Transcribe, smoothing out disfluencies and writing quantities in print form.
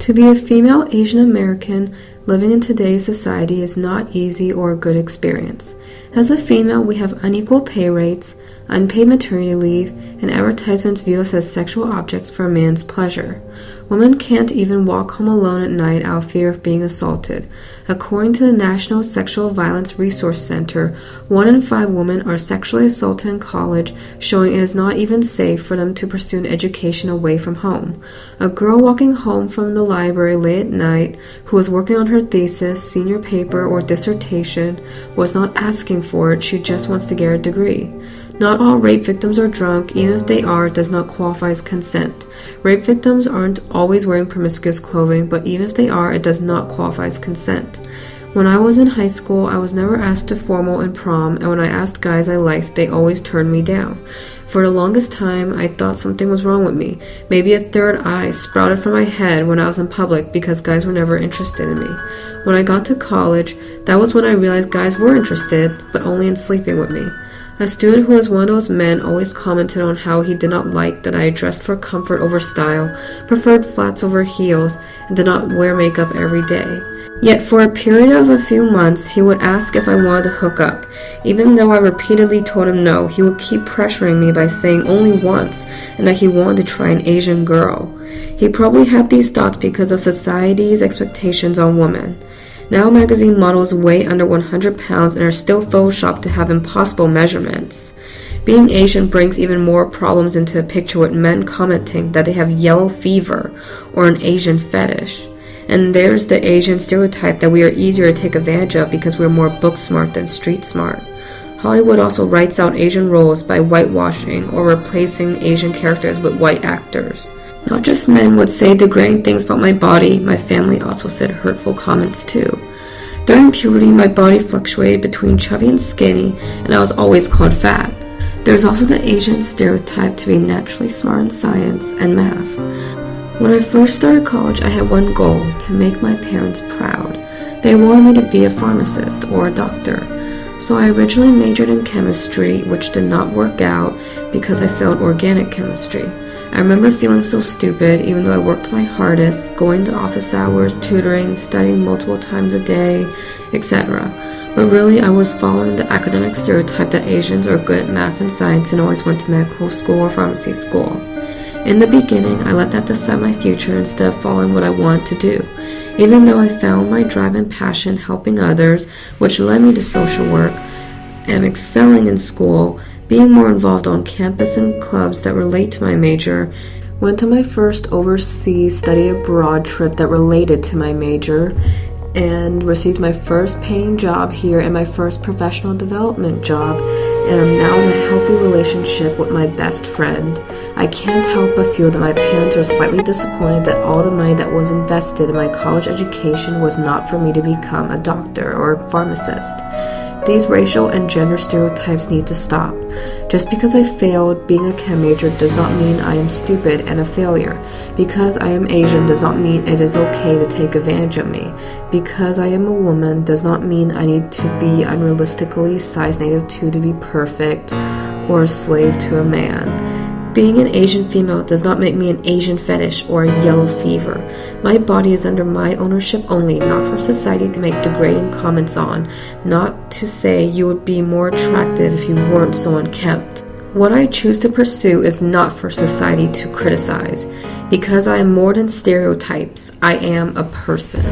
To be a female Asian American living in today's society is not easy or a good experience. As a female, we have unequal pay rates, unpaid maternity leave, and advertisements view us as sexual objects for a man's pleasure. Women can't even walk home alone at night out of fear of being assaulted. According to the National Sexual Violence Resource Center, 1 in 5 women are sexually assaulted in college, showing it is not even safe for them to pursue an education away from home. A girl walking home from the library late at night, who was working on her thesis, senior paper, or dissertation, was not asking for it, she just wants to get a degree. Not all rape victims are drunk, even if they are, it does not qualify as consent. Rape victims aren't always wearing promiscuous clothing, but even if they are, it does not qualify as consent. When I was in high school, I was never asked to formal and prom, and when I asked guys I liked, they always turned me down. For the longest time, I thought something was wrong with me. Maybe a third eye sprouted from my head when I was in public because guys were never interested in me. When I got to college, that was when I realized guys were interested, but only in sleeping with me. A student who was one of those men always commented on how he did not like that I dressed for comfort over style, preferred flats over heels, and did not wear makeup every day. Yet for a period of a few months, he would ask if I wanted to hook up. Even though I repeatedly told him no, he would keep pressuring me by saying only once, and that he wanted to try an Asian girl. He probably had these thoughts because of society's expectations on women. Now magazine models weigh under 100 pounds and are still photoshopped to have impossible measurements. Being Asian brings even more problems into a picture with men commenting that they have yellow fever or an Asian fetish. And there's the Asian stereotype that we are easier to take advantage of because we're more book smart than street smart. Hollywood also writes out Asian roles by whitewashing or replacing Asian characters with white actors. Not just men would say degrading things about my body, my family also said hurtful comments too. During puberty, my body fluctuated between chubby and skinny, and I was always called fat. There's also the Asian stereotype to be naturally smart in science and math. When I first started college, I had one goal: to make my parents proud. They wanted me to be a pharmacist or a doctor. So I originally majored in chemistry, which did not work out because I failed organic chemistry. I remember feeling so stupid, even though I worked my hardest, going to office hours, tutoring, studying multiple times a day, etc. But really, I was following the academic stereotype that Asians are good at math and science and always went to medical school or pharmacy school. In the beginning, I let that decide my future instead of following what I wanted to do. Even though I found my drive and passion helping others, which led me to social work, and excelling in school, being more involved on campus and clubs that relate to my major, went on my first overseas study abroad trip that related to my major, and received my first paying job here and my first professional development job, and I'm now in a healthy relationship with my best friend. I can't help but feel that my parents are slightly disappointed that all the money that was invested in my college education was not for me to become a doctor or a pharmacist. These racial and gender stereotypes need to stop. Just because I failed being a chem major does not mean I am stupid and a failure. Because I am Asian does not mean it is okay to take advantage of me. Because I am a woman does not mean I need to be unrealistically size -2 to be perfect or a slave to a man. Being an Asian female does not make me an Asian fetish or a yellow fever. My body is under my ownership only, not for society to make degrading comments on, not to say you would be more attractive if you weren't so unkempt. What I choose to pursue is not for society to criticize. Because I am more than stereotypes, I am a person.